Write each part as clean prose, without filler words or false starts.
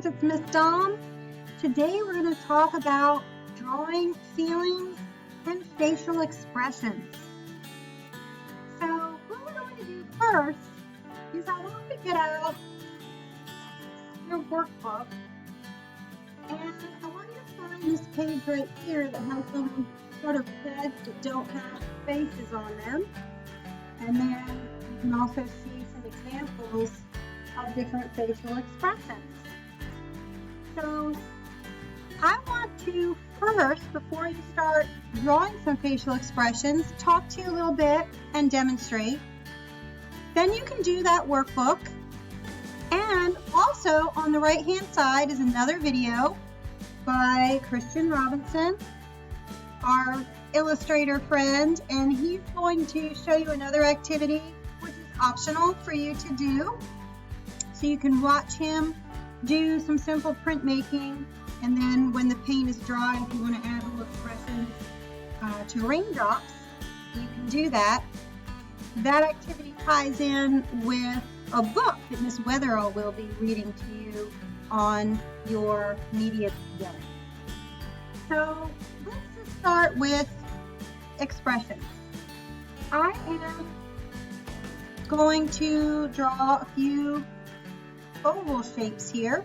friends, it's Miss Dom. Today we're going to talk about drawing feelings and facial expressions. So what we're going to do first is I want to get out your workbook, and I want you to find this page right here that has some sort of heads that don't have faces on them, and then you can also see some examples of different facial expressions. So I want to first, before you start drawing some facial expressions, talk to you a little bit and demonstrate. Then you can do that workbook. And also on the right hand side is another video by Christian Robinson, our illustrator friend, and he's going to show you another activity which is optional for you to do. So you can watch him do some simple printmaking, and then when the paint is dry, if you want to add little expressions to raindrops, you can do that. That activity ties in with a book that Miss Weatherall will be reading to you on your media day. So let's just start with expressions. I am going to draw a few oval shapes here.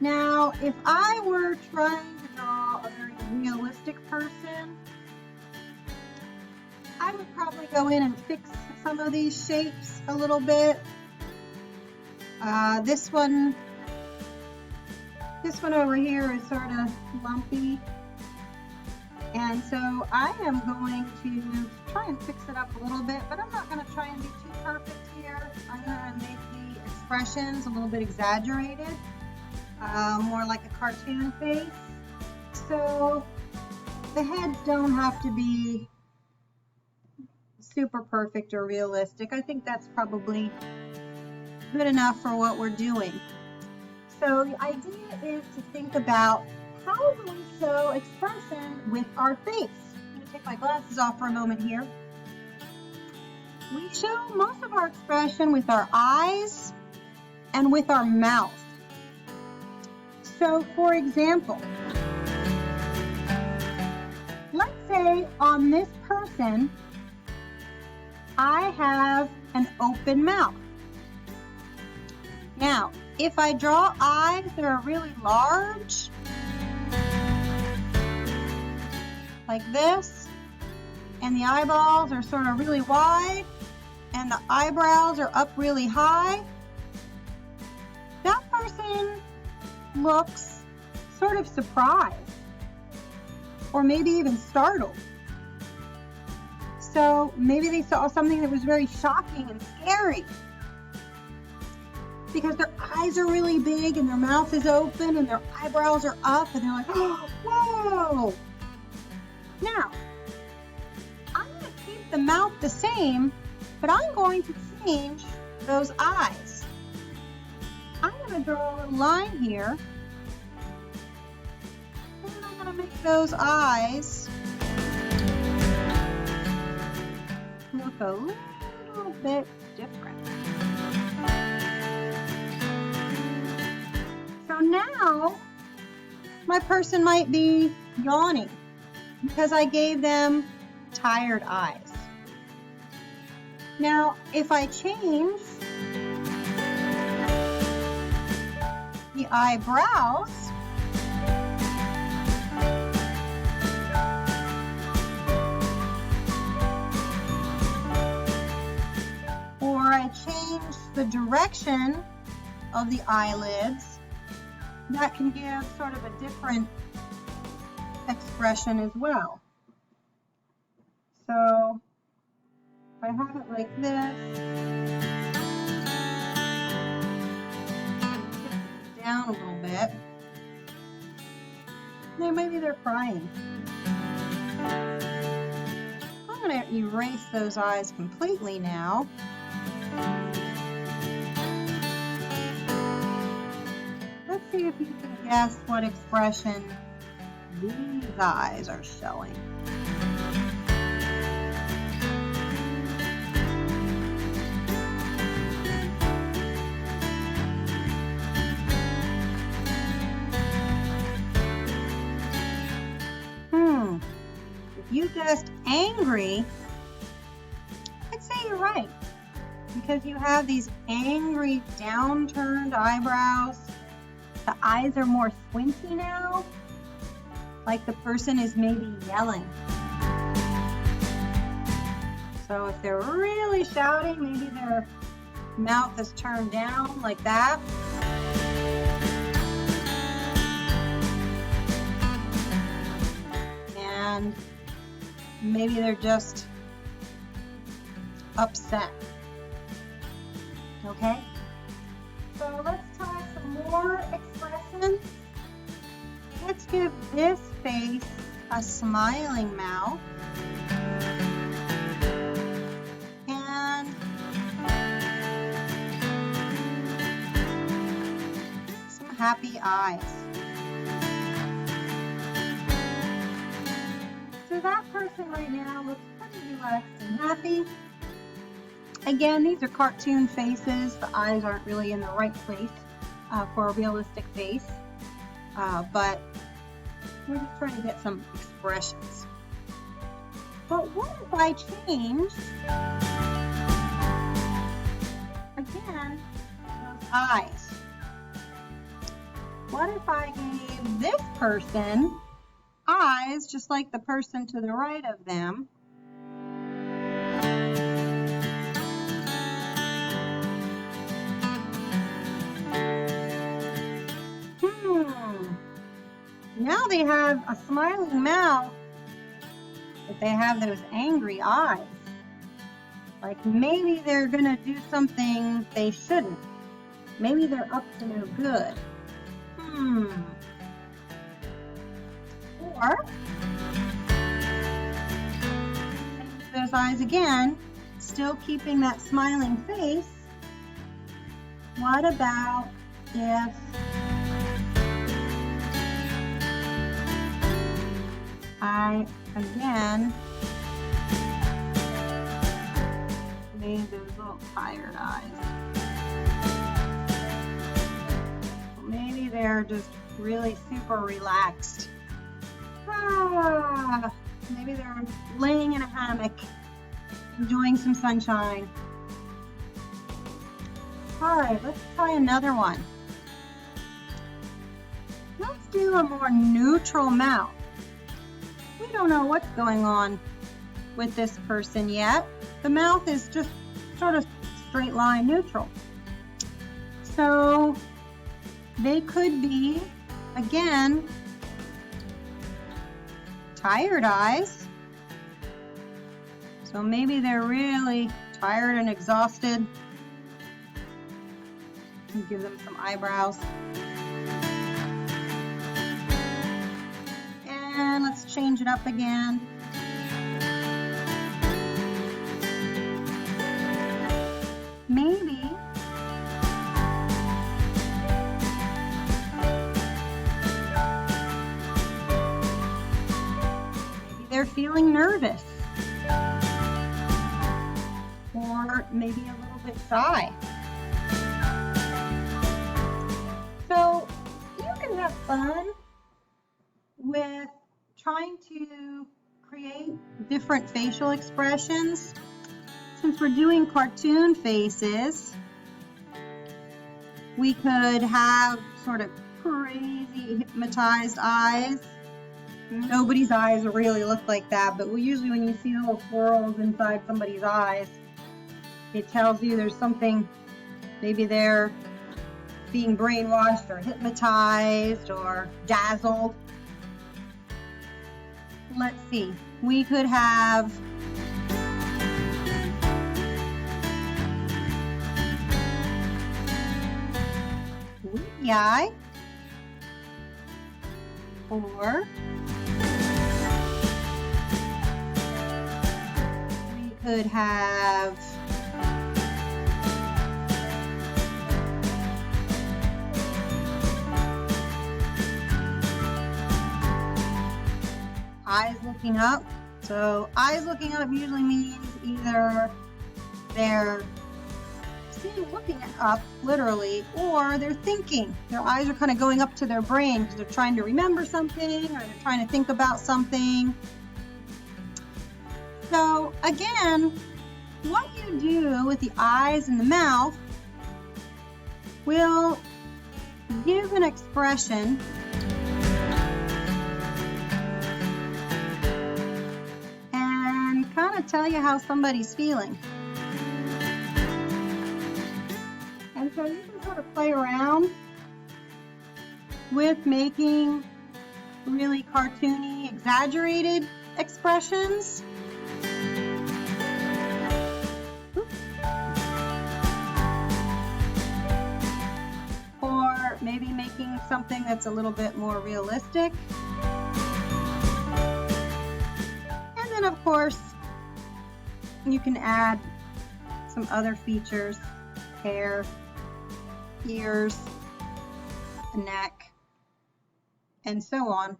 Now, if I were trying to draw a very realistic person, I would probably go in and fix some of these shapes a little bit. This one over here is sort of lumpy, and so I am going to try and fix it up a little bit, but I'm not going to try and be too perfect here. I'm going to make the expressions a little bit exaggerated, more like a cartoon face. So the heads don't have to be super perfect or realistic. I think that's probably good enough for what we're doing. So the idea is to think about how do we show expression with our face. I'm going to take my glasses off for a moment here. We show most of our expression with our eyes and with our mouth. So for example, let's say on this person, I have an open mouth. Now, if I draw eyes that are really large, like this, and the eyeballs are sort of really wide, and the eyebrows are up really high, that person looks sort of surprised, or maybe even startled. So maybe they saw something that was very shocking and scary, because their eyes are really big and their mouth is open and their eyebrows are up and they're like, oh, whoa. Now, I'm going to keep the mouth the same, but I'm going to change those eyes. I'm going to draw a little line here, and I'm going to make those eyes look a little bit different. So now my person might be yawning because I gave them tired eyes. Now, if I change the eyebrows, or I change the direction of the eyelids, that can give sort of a different expression as well. So if I have it like this, down a little bit, then maybe they're crying. I'm going to erase those eyes completely now. Let's see if you can guess what expression these eyes are showing. just angry, I'd say you're right. Because you have these angry, downturned eyebrows. The eyes are more squinty now, like the person is maybe yelling. So if they're really shouting, maybe their mouth is turned down like that. And maybe they're just upset. Okay? So let's try some more expressions. Let's give this face a smiling mouth. And some happy eyes. So that person right now looks pretty relaxed and happy. Again, these are cartoon faces. The eyes aren't really in the right place for a realistic face. But we're just trying to get some expressions. But what if I changed, again, those eyes? What if I gave this person eyes just like the person to the right of them? Now they have a smiling mouth, but they have those angry eyes. Like maybe they're gonna do something they shouldn't. Maybe they're up to no good. Or those eyes again, still keeping that smiling face. What about if I, again, made those little tired eyes. Maybe they're just really super relaxed. Maybe they're laying in a hammock, enjoying some sunshine. All right, let's try another one. Let's do a more neutral mouth. We don't know what's going on with this person yet. The mouth is just sort of straight line neutral. So they could be, again, tired eyes. So maybe they're really tired and exhausted. And give them some eyebrows. And let's change it up again. Maybe they're feeling nervous, or maybe a little bit shy. So you can have fun with trying to create different facial expressions. Since we're doing cartoon faces, we could have sort of crazy hypnotized eyes. Nobody's eyes really look like that, but usually when you see little swirls inside somebody's eyes, it tells you there's something, maybe they're being brainwashed or hypnotized or dazzled. Let's see, we could have winky eye, or we could have eyes looking up. So eyes looking up usually means either they're looking up literally, or they're thinking. Their eyes are kind of going up to their brain because they're trying to remember something, or they're trying to think about something. So again, what you do with the eyes and the mouth will give an expression and kind of tell you how somebody's feeling. And so you can sort of play around with making really cartoony, exaggerated expressions. Or maybe making something that's a little bit more realistic. And then of course, you can add some other features, hair, ears, a neck, and so on.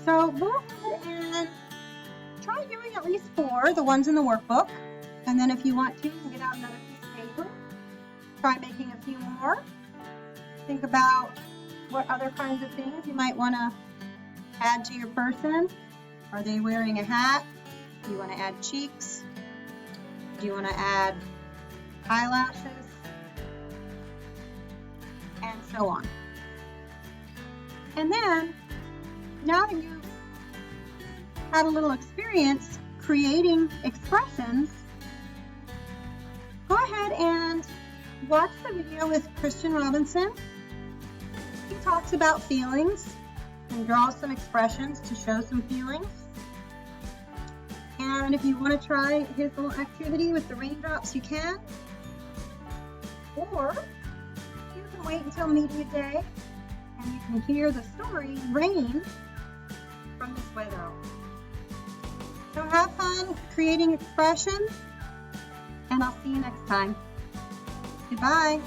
So go ahead and try doing at least 4, the ones in the workbook. And then if you want to, you can get out another piece of paper. Try making a few more. Think about what other kinds of things you might want to add to your person. Are they wearing a hat? Do you want to add cheeks? Do you want to add eyelashes? And so on. And then, now that you've had a little experience creating expressions, go ahead and watch the video with Christian Robinson. He talks about feelings and draws some expressions to show some feelings. And if you want to try his little activity with the raindrops, you can. Or you can wait until media day and you can hear the story Rain from Miss Wetherill. So have fun creating expressions, and I'll see you next time. Goodbye.